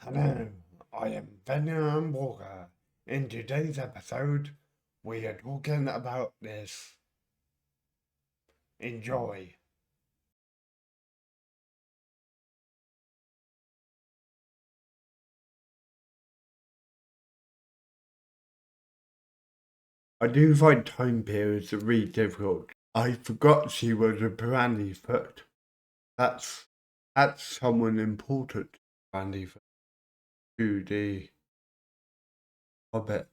Hello, I am Venom Walker. In today's episode, we are talking about this. Enjoy. I do find time periods really difficult. I forgot she was a Brandyfoot. That's that's someone important, Brandyfoot, to the Hobbit.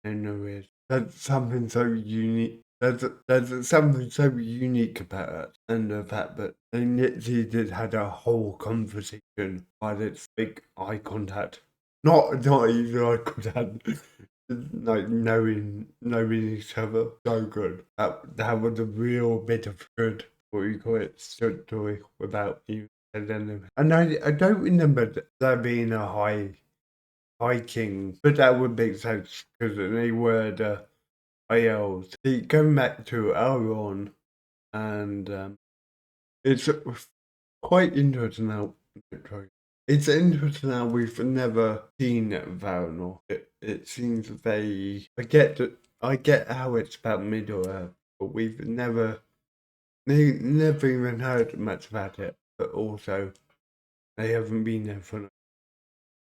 And there is that's something so unique. There's something so unique about it, and the fact that they literally just had a whole conversation while it's big eye contact. Not even eye contact. Like knowing each other so good. That was a real bit of good, what you call it, story without even telling them. And I don't remember there being a hiking, but that would make sense because they were the Wales. Going back to Elrond, and it's quite interesting how. It's interesting how we've never seen Valinor. It seems very. I get how it's about Middle Earth, but we've never even heard much about it. But also, they haven't been there for like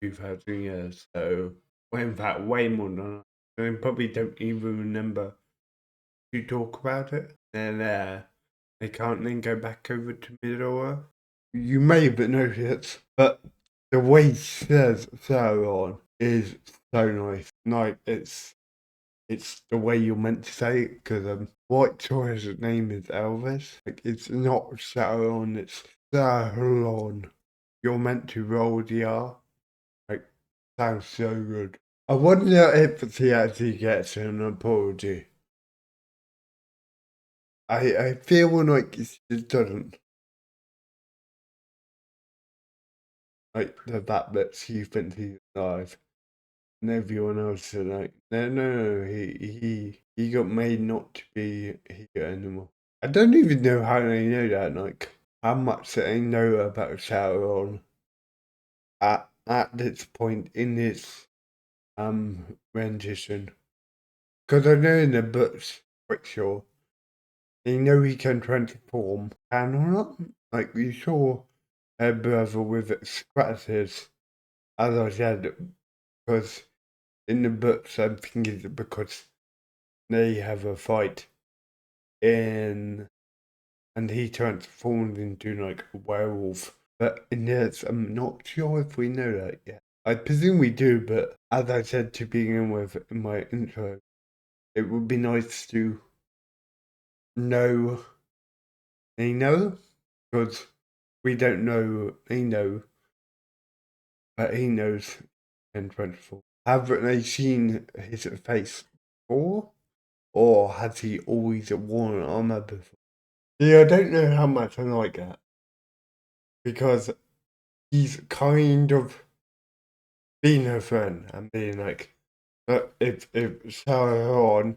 2,000 years. So, well, in fact, way more than I probably don't even remember to talk about it. They're there. They can't then go back over to Middle Earth. You may have noticed, but the way he says Sauron is so nice. Like it's the way you're meant to say it because White Toy's name is Elvis. Like it's not Sauron, it's Sauron. You're meant to roll the R. Like sounds so good. I wonder if he actually gets an apology. I feel like it doesn't. Like the fact that she thinks he's alive. And everyone else is like, no, he got made not to be here anymore. I don't even know how they know that, like, how much they know about Sauron at this point in this rendition. Because I know in the books, quite sure, they know he can transform, can or not? Like, you saw her brother with scratches, as I said, because in the books, I'm thinking it's because they have a fight in, and he transforms into like a werewolf. But in this, I'm not sure if we know that yet. I presume we do, but as I said to begin with in my intro, it would be nice to know they know, because we don't know they know, but he knows and transform. Have they seen his face before? Or has he always worn armor before? Yeah, I don't know how much I like that because he's kind of being her friend and being like, if Sauron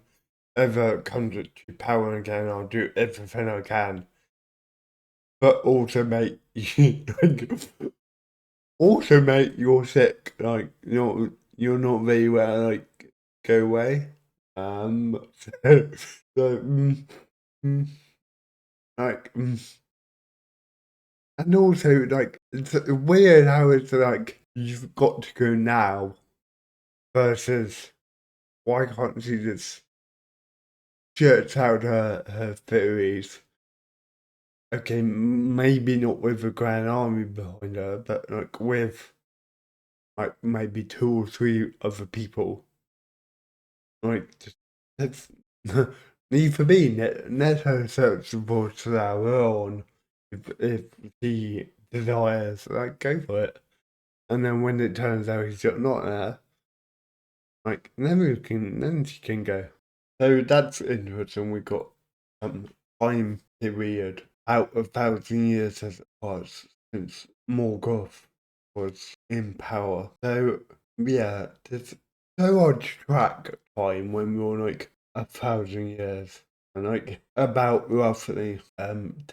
ever comes to power again, I'll do everything I can. But also, mate, also, mate, you're sick. Like, you're not very well. Like, go away. So, so mm, like, and also, like, it's weird how it's like you've got to go now versus why can't she just church out her theories? Okay, maybe not with a grand army behind her, but like with like maybe two or three other people. Like, just, that's need for me. Let her search for Sauron if she desires. Like, go for it. And then when it turns out he's not there, like then she can go. So that's interesting. We got time period out of 1,000 years as it was since Morgoth was in power. So yeah, there's so hard to track time when we're like 1,000 years. And like about roughly 10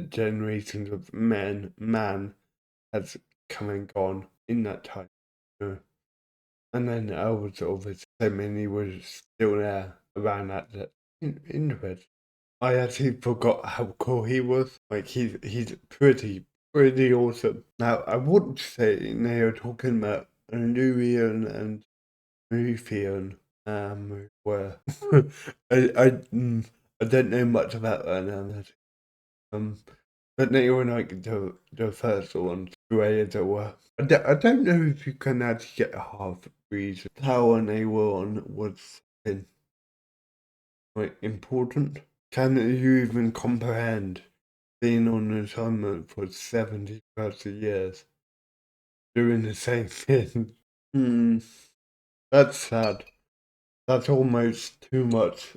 generations of man has come and gone in that time. Uh, and then others obviously so many were still there around that interest. I actually forgot how cool he was. Like he's pretty awesome. Now I would say they are talking about Luvian and Ruthian, where I don't know much about that. But they were like the first ones where they were. I don't know if you can actually get a half breed. How one they were on was like important. Can you even comprehend being on an assignment for 70 plus years, doing the same thing? That's sad. That's almost too much.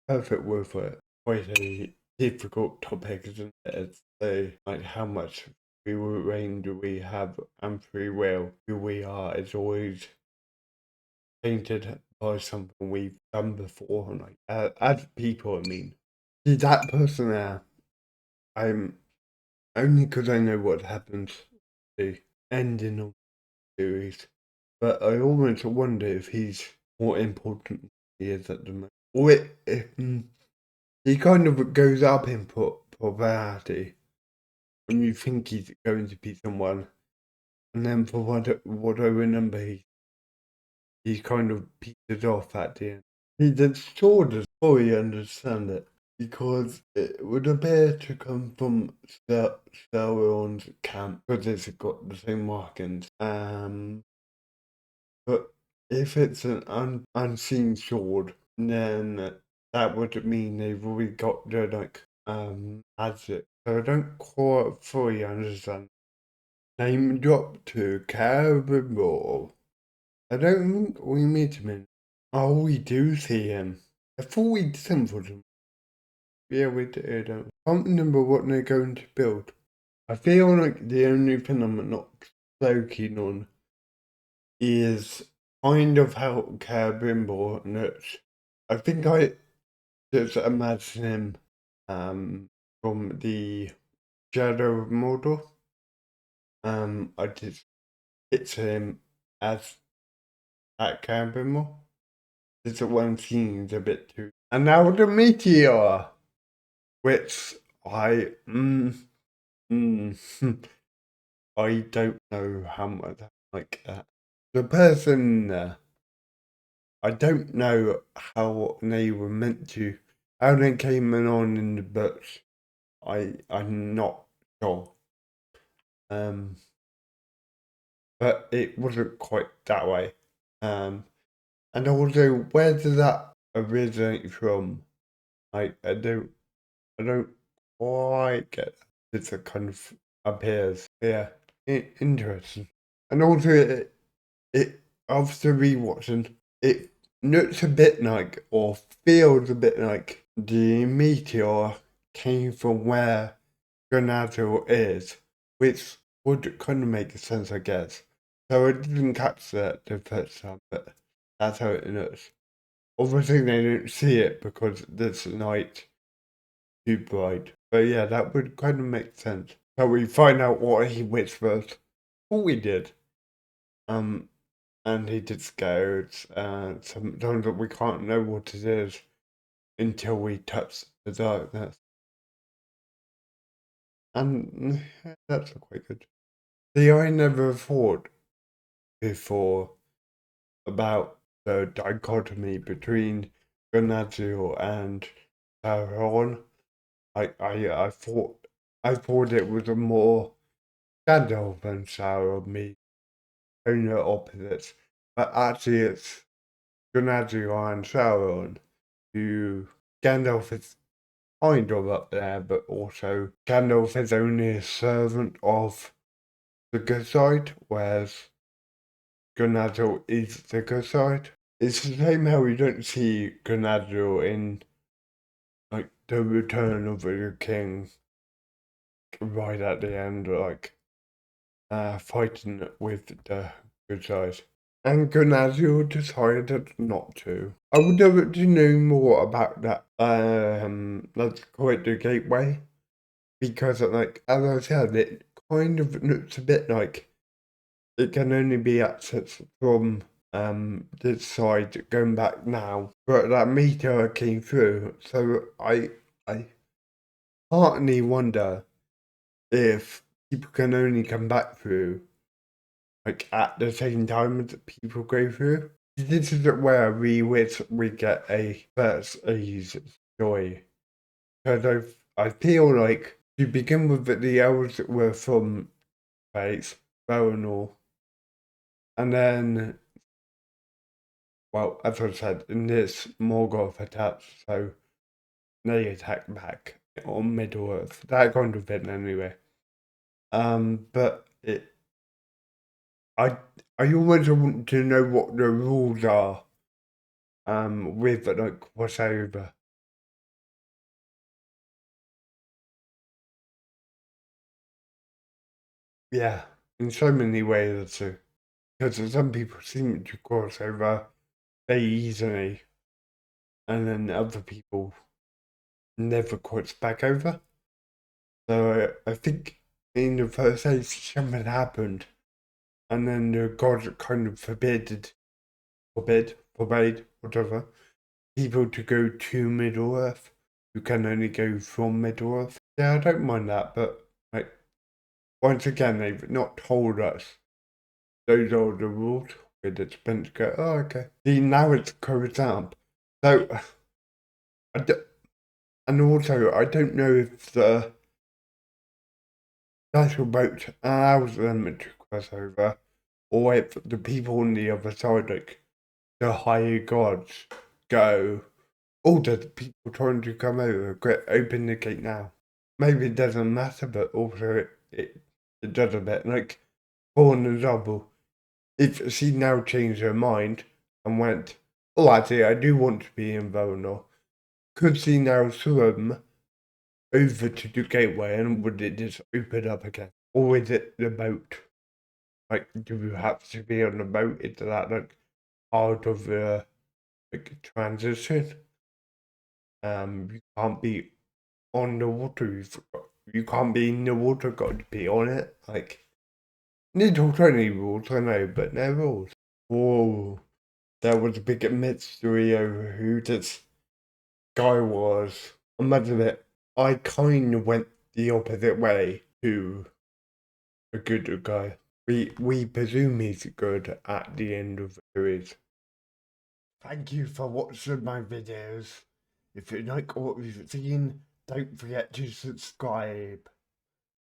Perfect word for it. Quite a difficult topic, isn't it? It's like how much free reign do we have and free will who we are is always painted by something we've done before. And like as people, I mean, see that person there. I'm only because I know what happens the ending of the series, but I almost wonder if he's more important than he is at the moment. Or if he kind of goes up in popularity when you think he's going to be someone, and then for what I remember, he kind of petered off at the end. He did sort of fully understand it because it would appear to come from Sauron's camp because it's got the same markings. But if it's an unseen sword, then that would mean they've already got the magic. So I don't quite fully understand. Name drop to Celebrimbor. I don't think we meet him in. Oh, we do see him. I thought we didn't put him. Yeah, we did. I can't remember what they're going to build. I feel like the only thing I'm not so keen on is kind of how Celebrimbor looks. I think I just imagine him from the Shadow of Mordor. I just picture him as at Celebrimbor. This one seems a bit too. And now the meteor, which I I don't know how much I like that. The person I don't know how they were meant to, how they came on in the books. I'm not sure. But it wasn't quite that way. And also, where does that originate from? Like, I don't quite get that. It's a kind of appears. Yeah, interesting. And also, it after rewatching, it looks a bit like, or feels a bit like, the meteor came from where Granado is, which would kind of make sense, I guess. So I didn't catch that the first time, but that's how it looks. Obviously, they don't see it because this night too bright. But yeah, that would kind of make sense. So we find out what he whispers. What we did. And he did scared. Sometimes we can't know what it is until we touch the darkness. And that's quite good. See, I never thought before about the dichotomy between Galadriel and Sauron. I thought it was a more Gandalf and Sauron, me polar opposites, but actually it's Galadriel and Sauron who Gandalf is kind of up there, but also Gandalf is only a servant of the good side, whereas Galadriel is the good side. It's the same how we don't see Galadriel in like the Return of the King right at the end, like fighting with the good side. And Galadriel decided not to. I would love to know more about that. Let's call it the gateway. Because like as I said, it kind of looks a bit like it can only be accessed from this side going back now. But that meteor came through, so I partly wonder if people can only come back through like at the same time as people go through. This is where we get a first A's joy. Because I feel like to begin with the elves were from space, Valinor, and then well, as I said, in this Morgoth attacks, so they attack back on Middle Earth. That kind of thing anyway. But I always want to know what the rules are. With like what's over. Yeah, in so many ways too. Because some people seem to cross over very easily, and then other people never cross back over. So I think in the first age something happened, and then the god kind of forbade, whatever, people to go to Middle Earth. You can only go from Middle Earth. Yeah, I don't mind that, but like once again, they've not told us those are the rules. We're just meant to go, oh, okay. See, now it's covered up. So, and also, I don't know if the special boat allows them to cross over, or if the people on the other side, like the higher gods, go, oh, there's people trying to come over, great, open the gate now. Maybe it doesn't matter, but also it does a bit. Like, for an example, if she now changed her mind and went, oh, actually, I do want to be in Valinor, could she now swim over to the gateway and would it just open up again? Or is it the boat? Like, do you have to be on the boat? Is that like part of the like transition? You can't be on the water. You can't be in the water. Got to be on it. Like, little tiny rules, I know, but they're rules. Whoa. There was a big mystery over who this guy was. I must admit, I kind of went the opposite way to a good guy. We presume he's good at the end of the series. Thank you for watching my videos. If you like what you've seen, don't forget to subscribe.